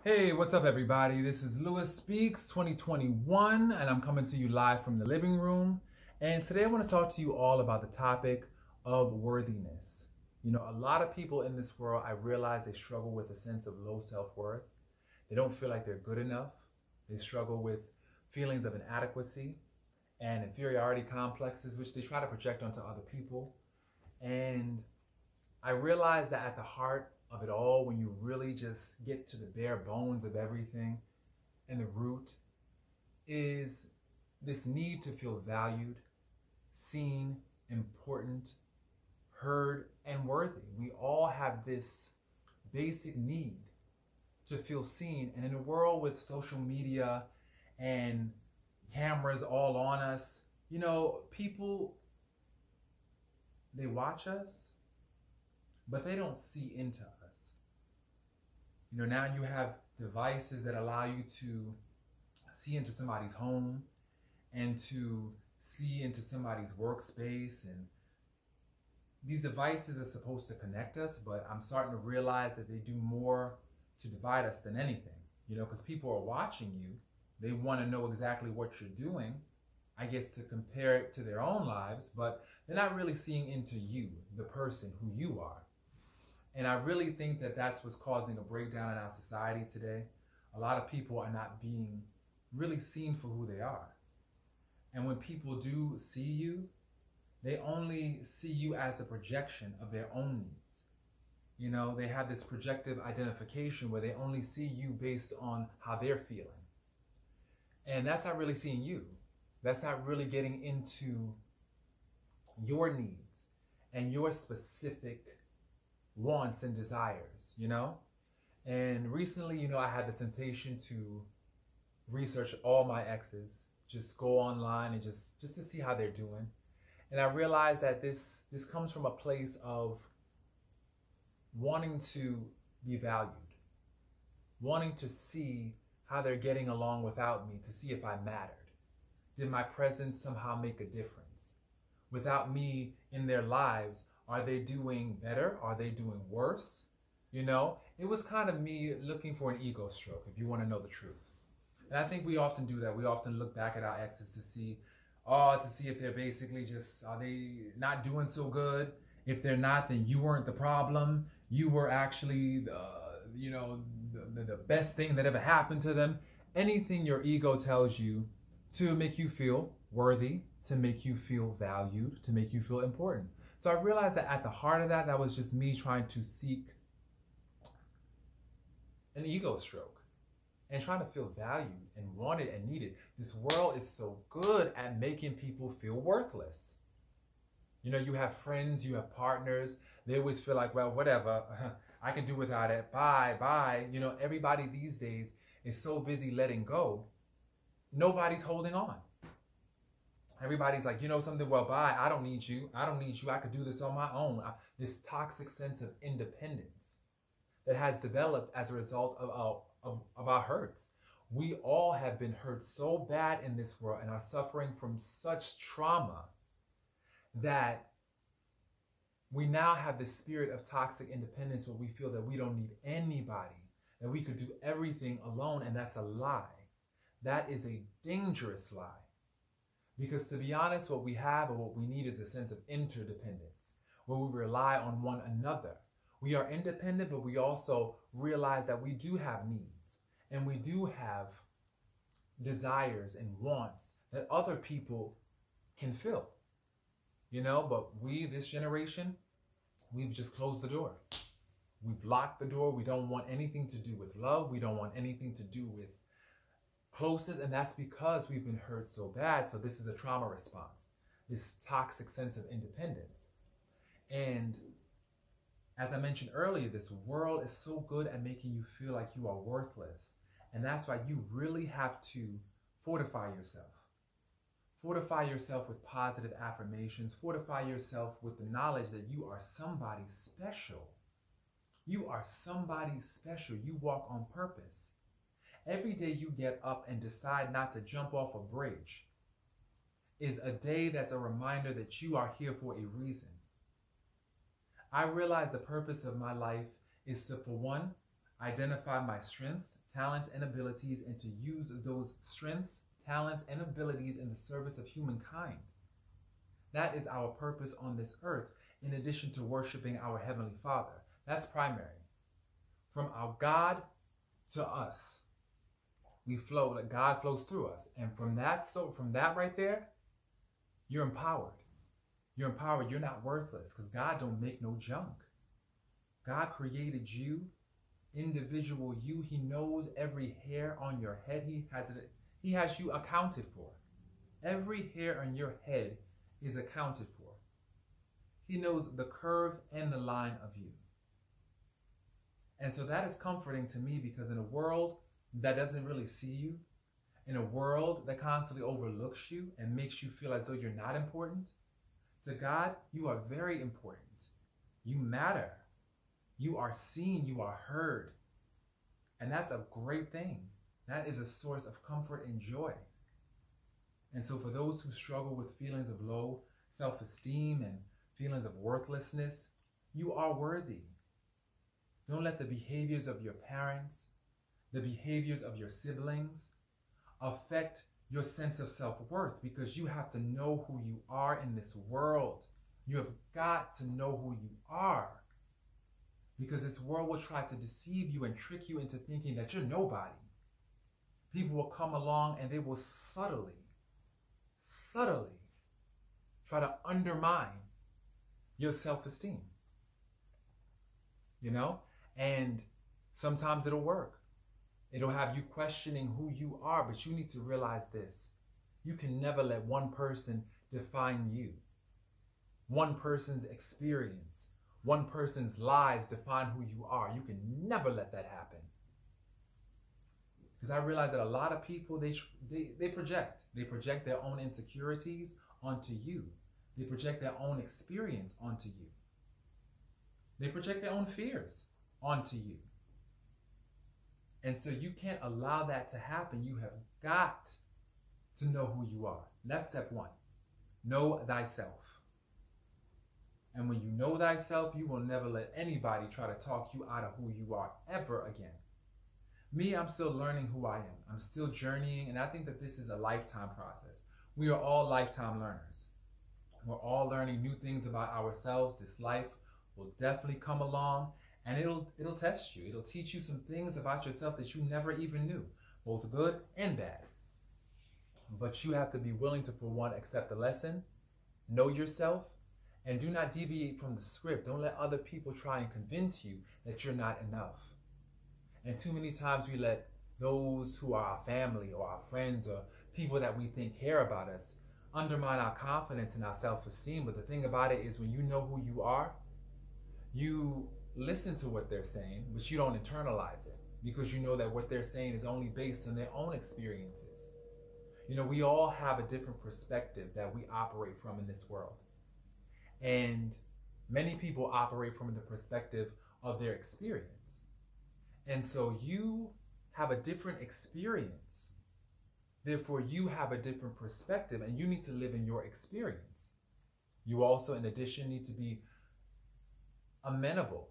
Hey, what's up, everybody? This is Lewis Speaks 2021, and I'm coming to you live from the living room. And today I want to talk to you all about the topic of worthiness. You know, a lot of people in this world, I realize they struggle with a sense of low self-worth. They don't feel like they're good enough. They struggle with feelings of inadequacy and inferiority complexes, which they try to project onto other people. And I realize that at the heart of it all, when you really just get to the bare bones of everything and the root, is this need to feel valued, seen, important, heard, and worthy. We all have this basic need to feel seen. And in a world with social media and cameras all on us, you know, people, they watch us, but they don't see into us. You know, now you have devices that allow you to see into somebody's home and to see into somebody's workspace. And these devices are supposed to connect us, but I'm starting to realize that they do more to divide us than anything. You know, because people are watching you. They want to know exactly what you're doing, I guess, to compare it to their own lives, but they're not really seeing into you, the person who you are. And I really think that that's what's causing a breakdown in our society today. A lot of people are not being really seen for who they are. And when people do see you, they only see you as a projection of their own needs. You know, they have this projective identification where they only see you based on how they're feeling. And that's not really seeing you. That's not really getting into your needs and your specific wants and desires, you know? And recently, you know, I had the temptation to research all my exes, just go online and just to see how they're doing. And I realized that this comes from a place of wanting to be valued, wanting to see how they're getting along without me, to see if I mattered. Did my presence somehow make a difference? Without me in their lives, are they doing better? Are they doing worse? You know, it was kind of me looking for an ego stroke, if you want to know the truth. And I think we often do that. We often look back at our exes to see if they're basically just, are they not doing so good? If they're not, then you weren't the problem. You were actually, the best thing that ever happened to them. Anything your ego tells you to make you feel worthy, to make you feel valued, to make you feel important. So I realized that at the heart of that, that was just me trying to seek an ego stroke and trying to feel valued and wanted and needed. This world is so good at making people feel worthless. You know, you have friends, you have partners. They always feel like, well, whatever, I can do without it. Bye, bye. You know, everybody these days is so busy letting go. Nobody's holding on. Everybody's like, you know something, well, bye, I don't need you. I don't need you. I could do this on my own. This toxic sense of independence that has developed as a result of our hurts. We all have been hurt so bad in this world and are suffering from such trauma that we now have this spirit of toxic independence where we feel that we don't need anybody, that we could do everything alone, and that's a lie. That is a dangerous lie. Because to be honest, what we have and what we need is a sense of interdependence, where we rely on one another. We are independent, but we also realize that we do have needs and we do have desires and wants that other people can fill. You know, but we, this generation, we've just closed the door. We've locked the door. We don't want anything to do with love. We don't want anything to do with closeness, and that's because we've been hurt so bad. So this is a trauma response, this toxic sense of independence. And as I mentioned earlier, this world is so good at making you feel like you are worthless. And that's why you really have to fortify yourself. Fortify yourself with positive affirmations. Fortify yourself with the knowledge that you are somebody special. You are somebody special. You walk on purpose. Every day you get up and decide not to jump off a bridge is a day that's a reminder that you are here for a reason. I realize the purpose of my life is to, for one, identify my strengths, talents, and abilities, and to use those strengths, talents, and abilities in the service of humankind. That is our purpose on this earth, in addition to worshiping our Heavenly Father. That's primary. From our God to us, we flow, like God flows through us. And from that right there, you're empowered. You're empowered. You're not worthless, because God don't make no junk. God created you, individual you. He knows every hair on your head. He has you accounted for. Every hair on your head is accounted for. He knows the curve and the line of you. And so that is comforting to me, because in a world that doesn't really see you, in a world that constantly overlooks you and makes you feel as though you're not important, to God, you are very important. You matter. You are seen. You are heard. And that's a great thing. That is a source of comfort and joy. And so for those who struggle with feelings of low self-esteem and feelings of worthlessness, you are worthy. Don't let the behaviors of your parents, the behaviors of your siblings affect your sense of self-worth, because you have to know who you are in this world. You have got to know who you are, because this world will try to deceive you and trick you into thinking that you're nobody. People will come along and they will subtly try to undermine your self-esteem, and sometimes it'll work. It'll have you questioning who you are, but you need to realize this. You can never let one person define you. One person's experience, one person's lies define who you are. You can never let that happen. Because I realize that a lot of people, they project. They project their own insecurities onto you. They project their own experience onto you. They project their own fears onto you. And so you can't allow that to happen. You have got to know who you are. That's step one. Know thyself. And when you know thyself, you will never let anybody try to talk you out of who you are ever again. Me, I'm still learning who I am. I'm still journeying, and I think that this is a lifetime process. We are all lifetime learners. We're all learning new things about ourselves. This life will definitely come along, and it'll test you. It'll teach you some things about yourself that you never even knew, both good and bad. But you have to be willing to, for one, accept the lesson, know yourself, and do not deviate from the script. Don't let other people try and convince you that you're not enough. And too many times we let those who are our family or our friends or people that we think care about us undermine our confidence and our self-esteem. But the thing about it is, when you know who you are, you listen to what they're saying, but you don't internalize it, because you know that what they're saying is only based on their own experiences. We all have a different perspective that we operate from in this world. And many people operate from the perspective of their experience. And so you have a different experience. Therefore, you have a different perspective, and you need to live in your experience. You also, in addition, need to be amenable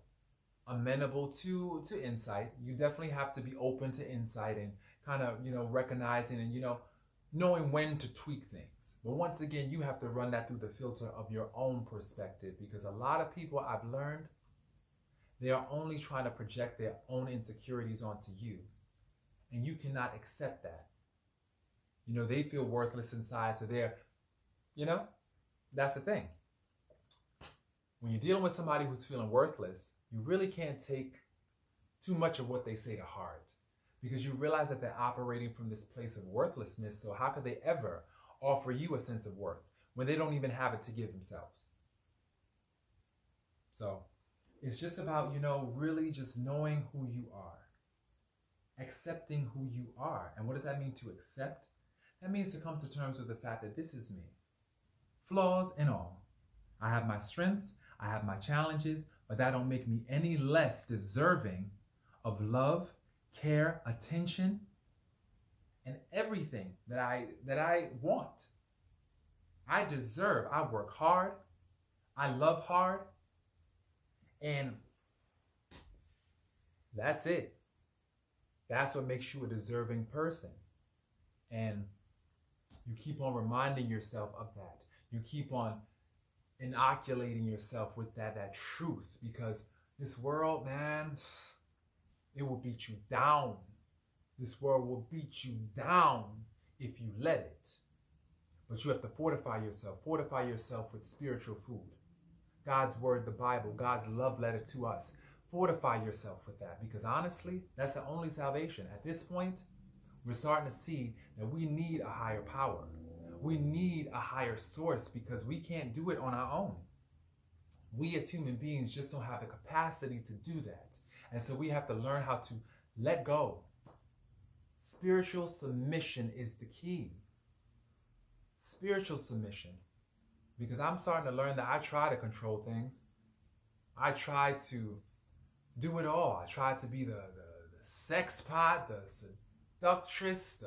to insight. You definitely have to be open to insight and kind of, recognizing and, knowing when to tweak things. But once again, you have to run that through the filter of your own perspective, because a lot of people, I've learned, they are only trying to project their own insecurities onto you. And you cannot accept that. They feel worthless inside, so they're, that's the thing. When you're dealing with somebody who's feeling worthless, you really can't take too much of what they say to heart, because you realize that they're operating from this place of worthlessness. So how could they ever offer you a sense of worth when they don't even have it to give themselves? So it's just about, really just knowing who you are, accepting who you are. And what does that mean, to accept? That means to come to terms with the fact that this is me, flaws and all. I have my strengths, I have my challenges, but that don't make me any less deserving of love, care, attention, and everything that I want. I deserve. I work hard. I love hard. And that's it. That's what makes you a deserving person. And you keep on reminding yourself of that. You keep on inoculating yourself with that truth, because this world, man, it will beat you down. This world will beat you down if you let it. But you have to fortify yourself with spiritual food. God's word, the Bible, God's love letter to us. Fortify yourself with that, because honestly, that's the only salvation. At this point, we're starting to see that we need a higher power. We need a higher source, because we can't do it on our own. We as human beings just don't have the capacity to do that. And so we have to learn how to let go. Spiritual submission is the key. Spiritual submission. Because I'm starting to learn that I try to control things. I try to do it all. I try to be the sex pot, the seductress,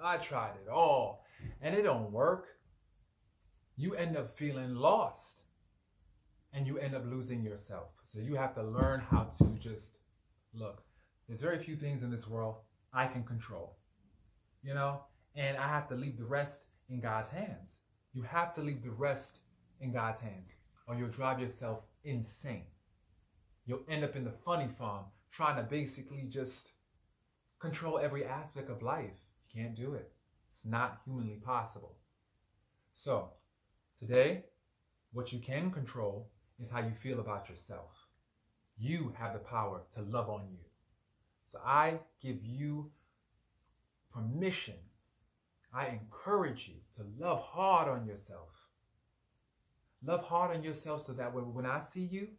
I tried it all. And it don't work. You end up feeling lost. And you end up losing yourself. So you have to learn how to just, look, there's very few things in this world I can control, you know, and I have to leave the rest in God's hands. You have to leave the rest in God's hands, or you'll drive yourself insane. You'll end up in the funny farm trying to basically just control every aspect of life. You can't do it. It's not humanly possible. So today, what you can control is how you feel about yourself. You have the power to love on you. So I give you permission. I encourage you to love hard on yourself. Love hard on yourself so that when I see you,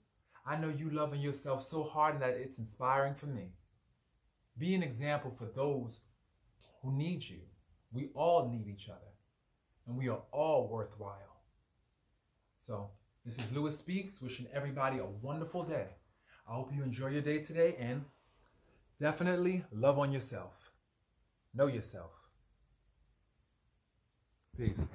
I know you loving yourself so hard that it's inspiring for me. Be an example for those who need you. We all need each other, and we are all worthwhile. So this is Lewis Speaks, wishing everybody a wonderful day. I hope you enjoy your day today, and definitely love on yourself. Know yourself. Peace.